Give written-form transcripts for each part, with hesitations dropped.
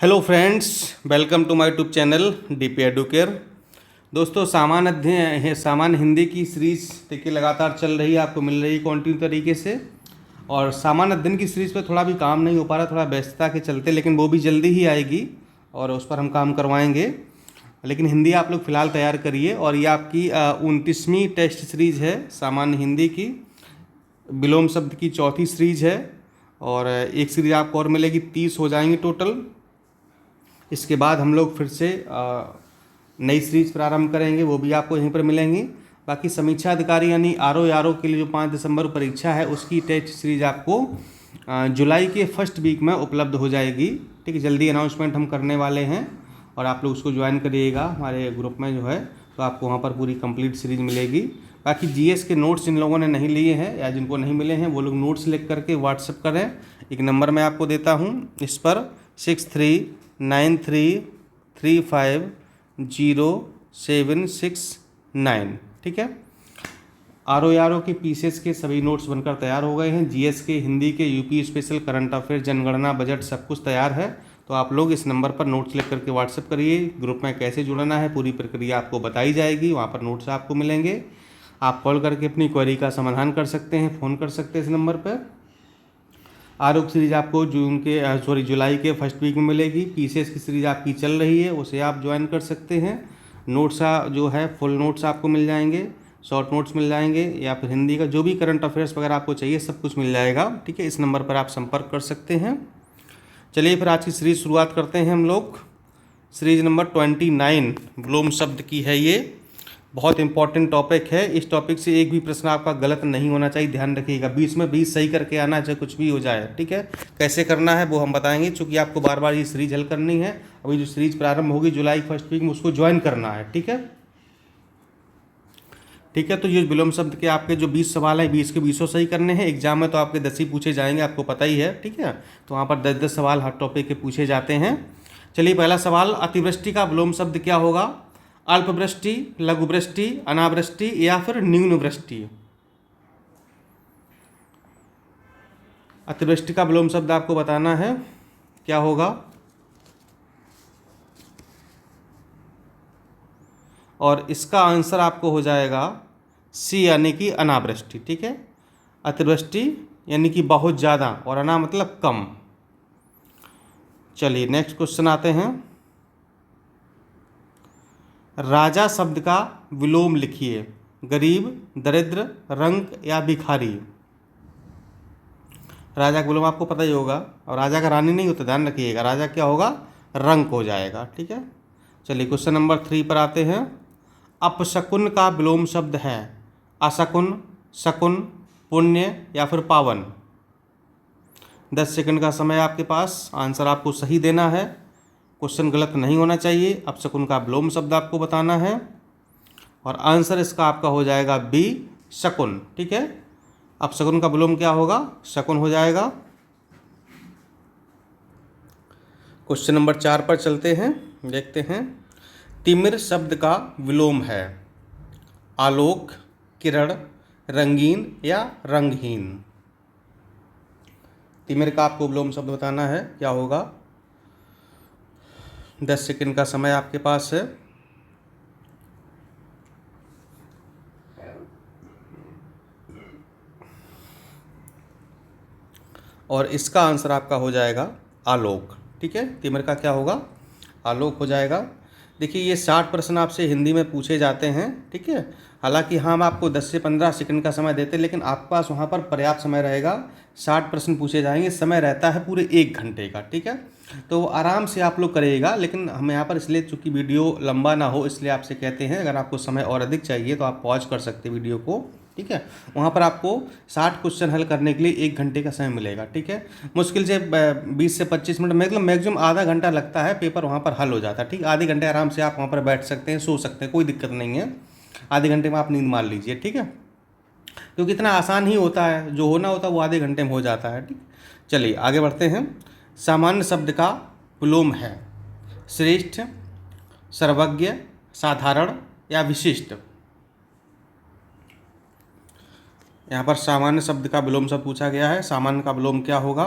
Hello friends, welcome to my YouTube channel DP Educare. दोस्तों, सामान्य हिंदी की सीरीज़ देखिए लगातार चल रही है, आपको मिल रही है कंटिन्यू तरीके से। और सामान्य अध्ययन की सीरीज़ पे थोड़ा भी काम नहीं हो पा रहा, थोड़ा व्यस्तता के चलते, लेकिन वो भी जल्दी ही आएगी और उस पर हम काम करवाएंगे। लेकिन हिंदी आप लोग फ़िलहाल तैयार करिए। और ये आपकी 29वीं टेस्ट सीरीज़ है सामान्य हिंदी की। विलोम शब्द की चौथी सीरीज़ है और एक सीरीज़ आपको और मिलेगी, 30 हो जाएंगी टोटल। इसके बाद हम लोग फिर से नई सीरीज प्रारंभ करेंगे, वो भी आपको यहीं पर मिलेंगी। बाकी समीक्षा अधिकारी यानी आर ओ के लिए जो 5 दिसंबर को परीक्षा है, उसकी टेस्ट सीरीज आपको जुलाई के फर्स्ट वीक में उपलब्ध हो जाएगी। ठीक है, जल्दी अनाउंसमेंट हम करने वाले हैं और आप लोग उसको ज्वाइन करिएगा हमारे ग्रुप में जो है, तो आपको वहाँ पर पूरी कंप्लीट सीरीज मिलेगी। बाकी जीएस के नोट्स जिन लोगों ने नहीं लिए हैं या जिनको नहीं मिले हैं, वो लोग नोट्स लिख करके व्हाट्सएप करें। एक नंबर मैं आपको देता हूँ, इस पर 6393350769। ठीक है, आर ओ के पीसेस के सभी नोट्स बनकर तैयार हो गए हैं। जीएस के, हिंदी के, यूपी स्पेशल, करंट अफेयर, जनगणना, बजट सब कुछ तैयार है। तो आप लोग इस नंबर पर नोट्स लिख करके व्हाट्सएप करिए। ग्रुप में कैसे जुड़ना है पूरी प्रक्रिया आपको बताई जाएगी, वहाँ पर नोट्स आपको मिलेंगे। आप कॉल करके अपनी क्वेरी का समाधान कर सकते हैं, फ़ोन कर सकते हैं इस नंबर पर। आरोप सीरीज आपको जुलाई के फर्स्ट वीक में मिलेगी। पीसीएस की सीरीज आपकी चल रही है, उसे आप ज्वाइन कर सकते हैं। नोट्स जो है फुल नोट्स आपको मिल जाएंगे, शॉर्ट नोट्स मिल जाएंगे, या फिर हिंदी का जो भी करंट अफेयर्स वगैरह आपको चाहिए सब कुछ मिल जाएगा। ठीक है, इस नंबर पर आप संपर्क कर सकते हैं। चलिए फिर आज की सीरीज शुरुआत करते हैं हम लोग। सीरीज नंबर 29 विलोम शब्द की है। ये बहुत इंपॉर्टेंट टॉपिक है। इस टॉपिक से एक भी प्रश्न आपका गलत नहीं होना चाहिए, ध्यान रखिएगा। 20 में 20 सही करके आना, चाहे कुछ भी हो जाए। ठीक है, कैसे करना है वो हम बताएंगे, चूँकि आपको बार बार ये सीरीज हल करनी है। अभी जो सीरीज प्रारंभ होगी जुलाई फर्स्ट वीक में, उसको ज्वाइन करना है। ठीक है, ठीक है। तो ये विलोम शब्द के आपके जो 20 सवाल हैं, 20 के 20 सही करने हैं। एग्जाम में तो आपके 10 ही पूछे जाएंगे, आपको पता ही है। ठीक है, तो वहाँ पर 10-10 सवाल हर टॉपिक के पूछे जाते हैं। चलिए, पहला सवाल, अतिवृष्टि का विलोम शब्द क्या होगा? अल्पवृष्टि, लघुवृष्टि, अनावृष्टि या फिर न्यून वृष्टि? अतिवृष्टि का विलोम शब्द आपको बताना है, क्या होगा? और इसका आंसर आपको हो जाएगा सी, यानी कि अनावृष्टि। ठीक है, अतिवृष्टि यानी कि बहुत ज़्यादा और अना मतलब कम। चलिए नेक्स्ट क्वेश्चन आते हैं। राजा शब्द का विलोम लिखिए। गरीब, दरिद्र, रंक या भिखारी? राजा का विलोम आपको पता ही होगा, और राजा का रानी नहीं होता, ध्यान रखिएगा। राजा क्या होगा? रंक हो जाएगा। ठीक है, चलिए क्वेश्चन नंबर 3 पर आते हैं। अपशकुन का विलोम शब्द है अशकुन, शकुन, पुण्य या फिर पावन? 10 सेकंड का समय आपके पास, आंसर आपको सही देना है, क्वेश्चन गलत नहीं होना चाहिए। अपशकुन का विलोम शब्द आपको बताना है और आंसर इसका आपका हो जाएगा बी, शकुन। ठीक है, अपशकुन का विलोम क्या होगा? शकुन हो जाएगा। क्वेश्चन नंबर 4 पर चलते हैं, देखते हैं। तिमिर शब्द का विलोम है आलोक, किरण, रंगीन या रंगहीन? तिमिर का आपको विलोम शब्द बताना है, क्या होगा? 10 सेकंड का समय आपके पास है। और इसका आंसर आपका हो जाएगा आलोक। ठीक है, तिमिर का क्या होगा? आलोक हो जाएगा। देखिए, ये 60 प्रश्न आपसे हिंदी में पूछे जाते हैं। ठीक है, हालांकि हम आपको 10 से 15 सेकंड का समय देते हैं, लेकिन आपके पास वहाँ पर पर्याप्त समय रहेगा। 60 प्रश्न पूछे जाएंगे, समय रहता है पूरे 1 घंटे का। ठीक है, तो आराम से आप लोग करिएगा। लेकिन हम यहाँ पर इसलिए, चूँकि वीडियो लंबा ना हो, इसलिए आपसे कहते हैं, अगर आपको समय और अधिक चाहिए तो आप पॉज कर सकते हैं वीडियो को। ठीक है, वहाँ पर आपको 60 क्वेश्चन हल करने के लिए 1 घंटे का समय मिलेगा। ठीक है, मुश्किल से 20 से 25 मिनट, मतलब मैक्सिमम आधा घंटा लगता है, पेपर वहाँ पर हल हो जाता है। ठीक, आधे घंटे आराम से आप वहाँ पर बैठ सकते हैं, सो सकते हैं, कोई दिक्कत नहीं है। आधे घंटे में आप नींद मार लीजिए। ठीक है, क्योंकि इतना आसान ही होता है, जो होना होता है वो आधे घंटे में हो जाता है। ठीक, चलिए आगे बढ़ते हैं। सामान्य शब्द का विलोम है श्रेष्ठ, सर्वज्ञ, साधारण या विशिष्ट? यहाँ पर सामान्य शब्द का विलोम शब्द पूछा गया है। सामान्य का विलोम क्या होगा?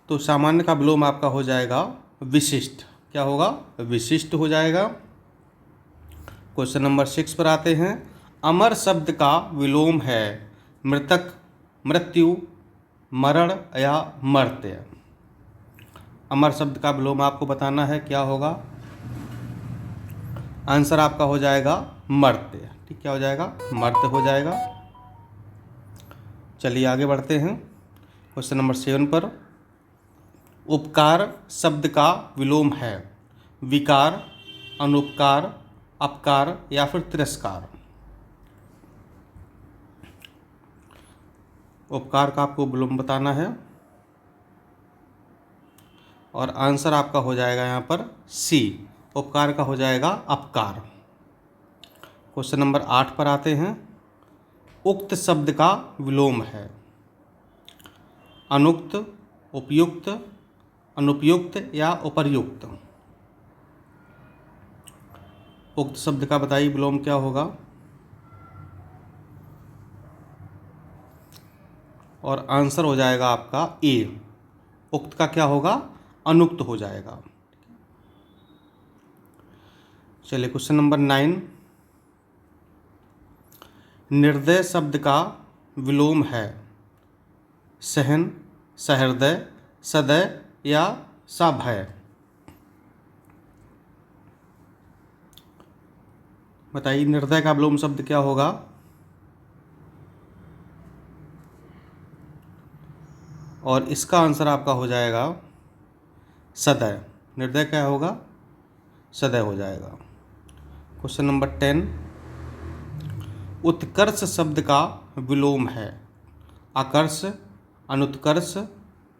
तो सामान्य का विलोम आपका हो जाएगा विशिष्ट। क्या होगा? विशिष्ट हो जाएगा। क्वेश्चन नंबर 6 पर आते हैं। अमर शब्द का विलोम है मृतक, मृत्यु, मरण या मर्त्य। अमर शब्द का विलोम आपको बताना है, क्या होगा? आंसर आपका हो जाएगा मर्त्य। ठीक, क्या हो जाएगा? मर्त्य हो जाएगा। चलिए आगे बढ़ते हैं क्वेश्चन नंबर 7 पर। उपकार शब्द का विलोम है विकार, अनुपकार, अपकार या फिर तिरस्कार। उपकार का आपको विलोम बताना है और आंसर आपका हो जाएगा यहाँ पर सी। उपकार का हो जाएगा अपकार। क्वेश्चन नंबर 8 पर आते हैं। उक्त शब्द का विलोम है अनुक्त, उपयुक्त, अनुपयुक्त या उपर्युक्त। उक्त शब्द का बताइए विलोम क्या होगा? और आंसर हो जाएगा आपका ए। उक्त का क्या होगा? अनुक्त हो जाएगा। चलिए क्वेश्चन नंबर 9। निर्दय शब्द का विलोम है सहन, सहृदय, सदय या साभय। बताइए निर्दय का विलोम शब्द क्या होगा? और इसका आंसर आपका हो जाएगा सदय। निर्दय क्या होगा? सदय हो जाएगा। Question number 10। उत्कर्ष शब्द का विलोम है आकर्ष, अनुत्कर्ष,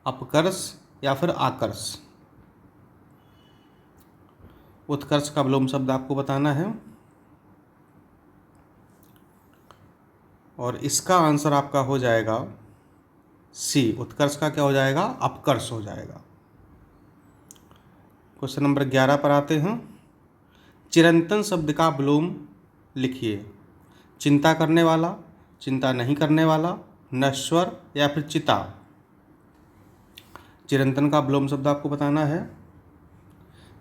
अपकर्ष या फिर आकर्ष। उत्कर्ष का विलोम शब्द आपको बताना है और इसका आंसर आपका हो जाएगा सी। उत्कर्ष का क्या हो जाएगा? अपकर्ष हो जाएगा। क्वेश्चन नंबर 11 पर आते हैं। चिरंतन शब्द का विलोम लिखिए। चिंता करने वाला, चिंता नहीं करने वाला, नश्वर या फिर चिता। चिरंतन का विलोम शब्द आपको बताना है।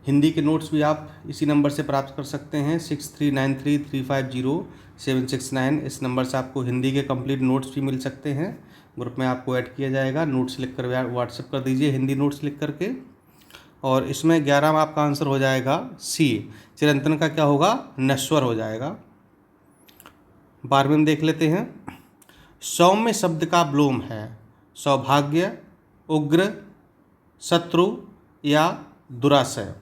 हिंदी के नोट्स भी आप इसी नंबर से प्राप्त कर सकते हैं 6393350769। इस नंबर से आपको हिंदी के कंप्लीट नोट्स भी मिल सकते हैं। ग्रुप में आपको ऐड किया जाएगा। नोट्स लिख कर व्हाट्सएप कर दीजिए हिंदी नोट्स लिख करके। और इसमें 11 में आपका आंसर हो जाएगा सी। चिरंतन का क्या होगा? नश्वर हो जाएगा। 12वें में देख लेते हैं। सौम्य शब्द का विलोम है सौभाग्य, उग्र, शत्रु या दुराशय।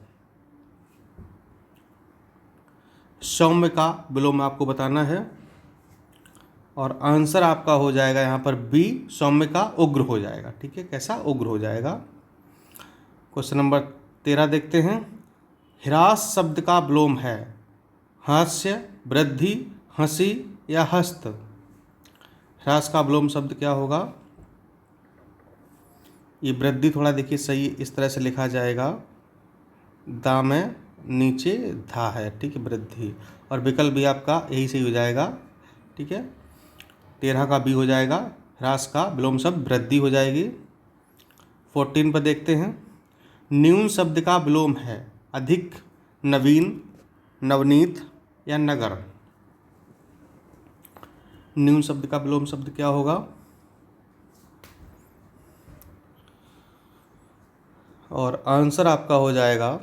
सौम्य का विलोम आपको बताना है और आंसर आपका हो जाएगा यहाँ पर बी। सौम्य का उग्र हो जाएगा। ठीक है, कैसा? उग्र हो जाएगा। क्वेश्चन नंबर 13 देखते हैं। ह्रास शब्द का विलोम है हास्य, वृद्धि, हंसी या हस्त। ह्रास का विलोम शब्द क्या होगा? ये वृद्धि थोड़ा देखिए सही इस तरह से लिखा जाएगा, दा में नीचे धा है। ठीक है, वृद्धि। और विकल्प भी आपका यही सही हो जाएगा। ठीक है, 13 का बी हो जाएगा। ह्रास का विलोम शब्द वृद्धि हो जाएगी। 14 पर देखते हैं। न्यून शब्द का विलोम है अधिक, नवीन, नवनीत या नगर। न्यून शब्द का विलोम शब्द क्या होगा? और आंसर आपका हो जाएगा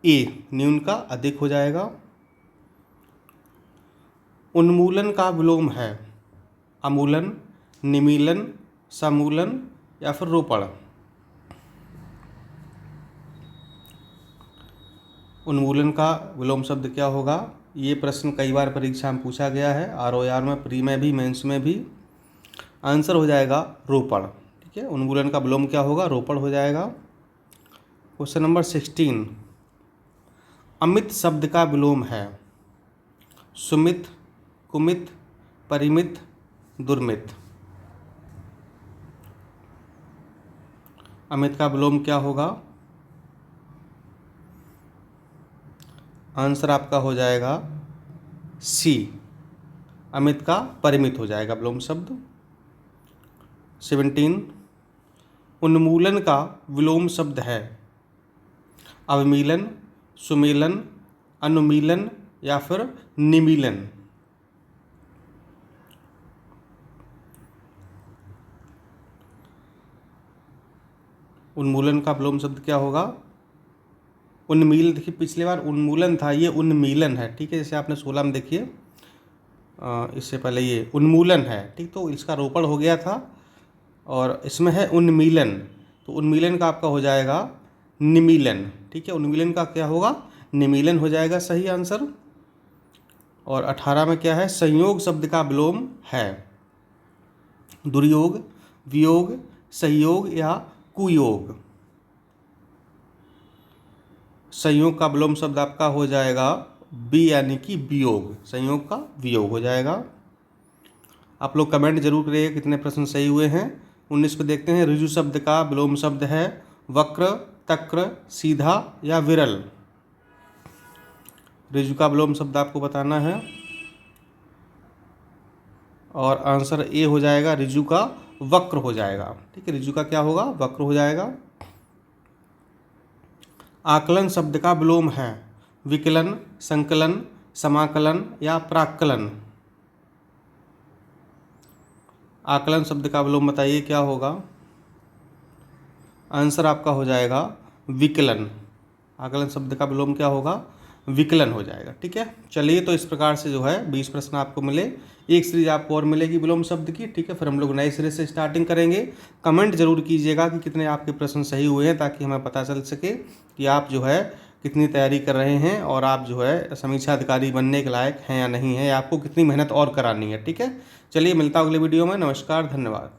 ए। न्यून का अधिक हो जाएगा। उन्मूलन का विलोम है अमूलन, निमीलन, समूलन या फिर रोपण। उन्मूलन का विलोम शब्द क्या होगा? ये प्रश्न कई बार परीक्षा में पूछा गया है, ROR में, प्री में भी, मेंस में भी। आंसर हो जाएगा रोपण। ठीक है, उन्मूलन का विलोम क्या होगा? रोपण हो जाएगा। Question number 16। अमित शब्द का विलोम है सुमित, कुमित, परिमित, दुर्मित। अमित का विलोम क्या होगा? आंसर आपका हो जाएगा सी। अमित का परिमित हो जाएगा विलोम शब्द। 17। उन्मूलन का विलोम शब्द है? अवमीलन, सुमेलन, अनुमीलन या फिर निमीलन? उन्मूलन का विलोम शब्द क्या होगा? उन्मीलन। देखिए पिछली बार उन्मूलन था, ये उन्मीलन है, ठीक है। जैसे आपने 16 में देखिए, इससे पहले ये उन्मूलन है, ठीक। तो इसका रोपण हो गया था और इसमें है उन्मीलन, तो उन्मीलन का आपका हो जाएगा निमीलन, ठीक है। उन्मीलन का क्या होगा? निमीलन हो जाएगा सही आंसर। और 18 में क्या है? संयोग शब्द का विलोम है? दुर्योग, वियोग, सहयोग या कुयोग? संयोग का विलोम शब्द आपका हो जाएगा बी, यानी कि वियोग। संयोग का वियोग हो जाएगा। आप लोग कमेंट जरूर करिएगा कितने प्रश्न सही हुए हैं। 19 पे देखते हैं, ऋजु शब्द का विलोम शब्द है वक्र, तक्र, सीधा या विरल? ऋजु का विलोम शब्द आपको बताना है और आंसर ए हो जाएगा, ऋजु का वक्र हो जाएगा, ठीक है। ऋजु का क्या होगा? वक्र हो जाएगा। आकलन शब्द का विलोम है विकलन, संकलन, समाकलन या प्राक्कलन? आकलन शब्द का विलोम बताइए क्या होगा? आंसर आपका हो जाएगा विकलन। आकलन शब्द का विलोम क्या होगा? विकलन हो जाएगा, ठीक है। चलिए, तो इस प्रकार से जो है 20 प्रश्न आपको मिले। एक सीरीज आपको और मिलेगी विलोम शब्द की, ठीक है। फिर हम लोग नए सिरे से स्टार्टिंग करेंगे। कमेंट जरूर कीजिएगा कि कितने आपके प्रश्न सही हुए हैं, ताकि हमें पता चल सके कि आप जो है कितनी तैयारी कर रहे हैं और आप जो है समीक्षा अधिकारी बनने के लायक हैं या नहीं है, या आपको कितनी मेहनत और करानी है, ठीक है। चलिए, मिलता हूँ अगले वीडियो में। नमस्कार, धन्यवाद।